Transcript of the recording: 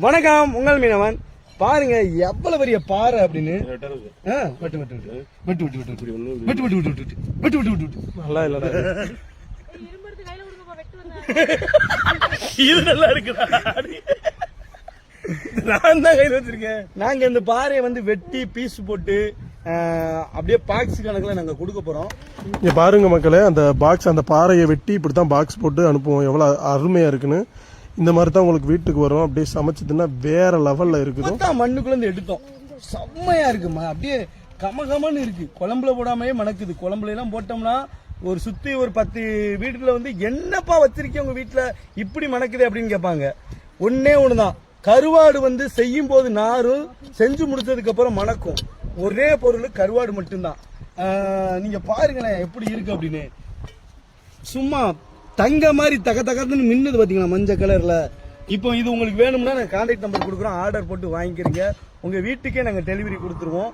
வணக்கம், உங்கள் மீனவன். பாருங்க எவ்வளவு பெரிய பாறை அப்படின்னு. நல்லா இல்லடா, இது நல்லா இருக்குடா. நான் தான் கையில் வச்சிருக்கேன். நாங்க இந்த பாறையை வந்து வெட்டி பீஸ் போட்டு அப்படியே பாக்ஸ் கணக்குல நாங்க கொடுக்க போறோம். இங்க பாருங்க மக்களே, அந்த பாக்ஸ், அந்த பாறையை வெட்டி இப்படித்தான் பாக்ஸ் போட்டு அனுப்புவோம். எவ்வளவு அருமையா இருக்குன்னு. இந்த மாதிரி தான் உங்களுக்கு வீட்டுக்கு வரும். அப்படியே சமைச்சதுன்னா வேற லெவல்ல இருக்குது. மண்ணுக்குள்ள இருந்து எடுத்தோம், செம்மையா இருக்குமா, அப்படியே கமகமன்னு இருக்கு. குழம்புல போடாமயே மணக்குது. குழம்புல எல்லாம் போட்டோம்னா ஒரு சுத்தி ஒரு 10 வீட்டுல வந்து என்னப்பா வச்சிருக்கீங்க உங்க வீட்டுல இப்படி மணக்குது அப்படின்னு கேட்பாங்க. ஒன்னே ஒண்ணுதான், கருவாடு வந்து செய்யும் போது நாரும், செஞ்சு முடிச்சதுக்கு அப்புறம் மணக்கும். ஒரே பொருள் கருவாடு மட்டும்தான். நீங்க பாருங்களேன் எப்படி இருக்கு அப்படின்னு. சும்மா தங்க மாதிரி தக தகன்னு மின்னுது பாத்தீங்களா, மஞ்சள் கலர்ல. இப்போ இது உங்களுக்கு வேணும்னா நாங்க கான்டாக்ட் நம்பர் கொடுக்குறோம், ஆர்டர் போட்டு வாங்கிக்கிறீங்க. உங்க வீட்டுக்கே நாங்க டெலிவரி கொடுத்துருவோம்.